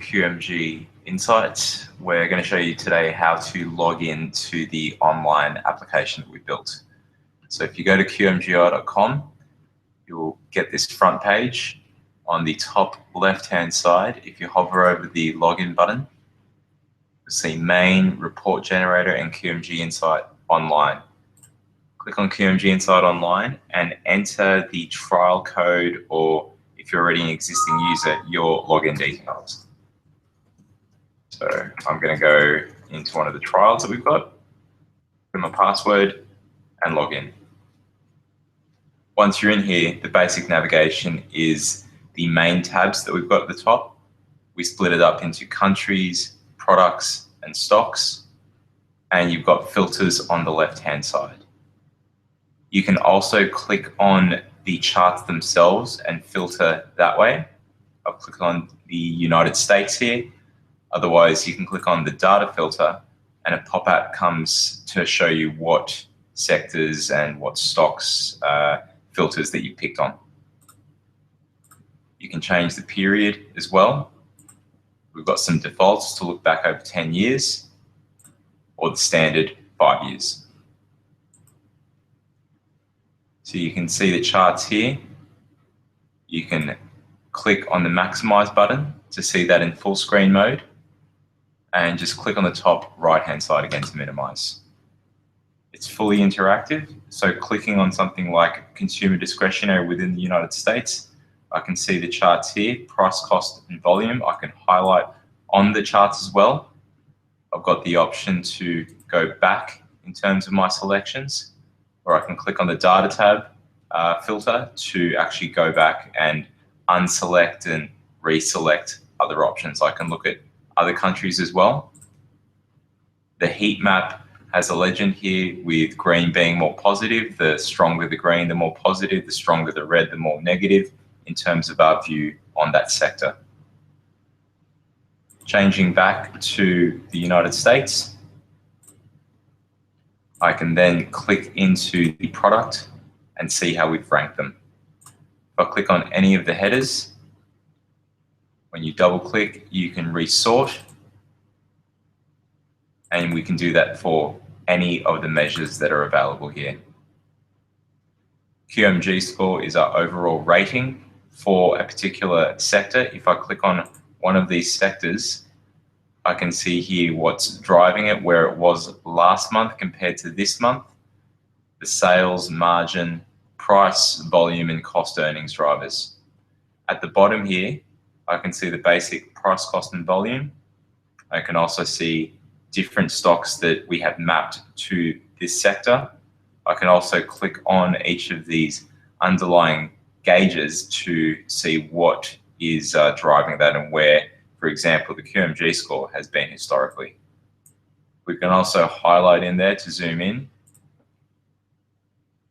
QMG Insights. We're going to show you today how to log in to the online application that we built. So if you go to qmgi.com, you'll get this front page. On the top left-hand side, if you hover over the login button, you'll see Main, Report Generator, and QMG Insight Online. Click on QMG Insight Online and enter the trial code, or if you're already an existing user, your login details. So I'm going to go into one of the trials that we've got, put my password and log in. Once you're in here, the basic navigation is the main tabs that we've got at the top. We split it up into countries, products, and stocks, and you've got filters on the left-hand side. You can also click on the charts themselves and filter that way. I'll click on the United States here. Otherwise, you can click on the data filter and a pop-out comes to show you what sectors and what stocks filters that you picked on. You can change the period as well. We've got some defaults to look back over 10 years or the standard 5 years. So you can see the charts here. You can click on the maximize button to see that in full screen mode, and just click on the top right hand side again to minimize. It's fully interactive, so clicking on something like consumer discretionary within the United States, I can see the charts here, price, cost, and volume. I can highlight on the charts as well. I've got the option to go back in terms of my selections, or I can click on the data tab filter to actually go back and unselect and reselect other options. I can look at other countries as well. The heat map has a legend here with green being more positive. The stronger the green, the more positive. The stronger the red, the more negative in terms of our view on that sector. Changing back to the United States, I can then click into the product and see how we've ranked them. If I click on any of the headers, when you double click, you can resort, and we can do that for any of the measures that are available here. QMG score is our overall rating for a particular sector. If I click on one of these sectors, I can see here what's driving it, where it was last month compared to this month, the sales, margin, price, volume, and cost earnings drivers. At the bottom here, I can see the basic price, cost, and volume. I can also see different stocks that we have mapped to this sector. I can also click on each of these underlying gauges to see what is driving that and where, for example, the QMG score has been historically. We can also highlight in there to zoom in,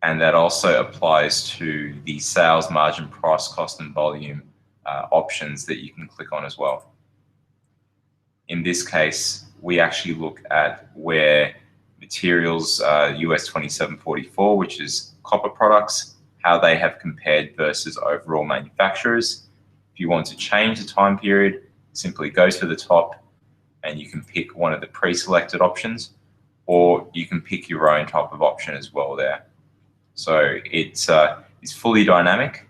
and that also applies to the sales, margin, price, cost, and volume options that you can click on as well. In this case, we actually look at where materials US 2744, which is copper products, how they have compared versus overall manufacturers. If you want to change the time period, simply go to the top and you can pick one of the pre-selected options, or you can pick your own type of option as well there. So it's fully dynamic,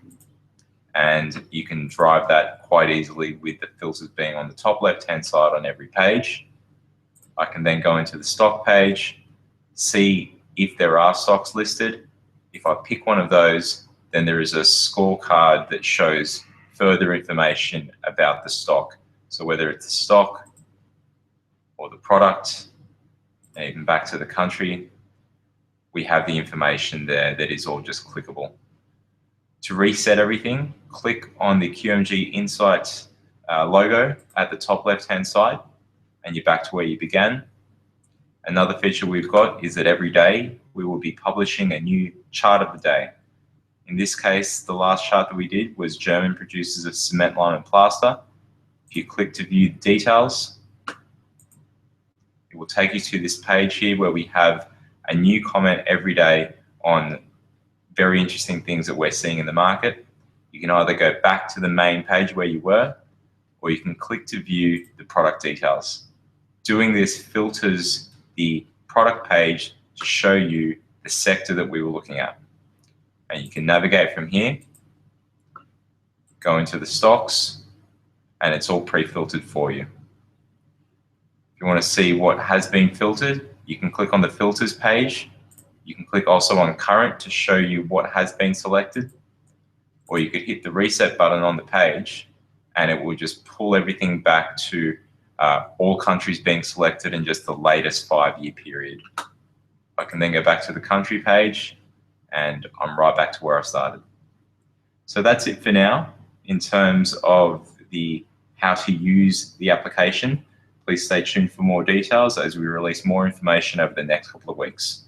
and you can drive that quite easily with the filters being on the top left-hand side on every page. I can then go into the stock page, see if there are stocks listed. If I pick one of those, then there is a scorecard that shows further information about the stock. So whether it's the stock or the product, and even back to the country, we have the information there that is all just clickable. To reset everything, click on the QMG Insights logo at the top left-hand side, and you're back to where you began. Another feature we've got is that every day we will be publishing a new chart of the day. In this case, the last chart that we did was German producers of cement, lime, and plaster. If you click to view the details, it will take you to this page here where we have a new comment every day on very interesting things that we're seeing in the market. You can either go back to the main page where you were, or you can click to view the product details. Doing this filters the product page to show you the sector that we were looking at. And you can navigate from here, go into the stocks, and it's all pre-filtered for you. If you want to see what has been filtered, you can click on the filters page. You can click also on current to show you what has been selected, or you could hit the reset button on the page and it will just pull everything back to all countries being selected in just the latest 5-year period. I can then go back to the country page and I'm right back to where I started. So that's it for now in terms of the how to use the application. Please stay tuned for more details as we release more information over the next couple of weeks.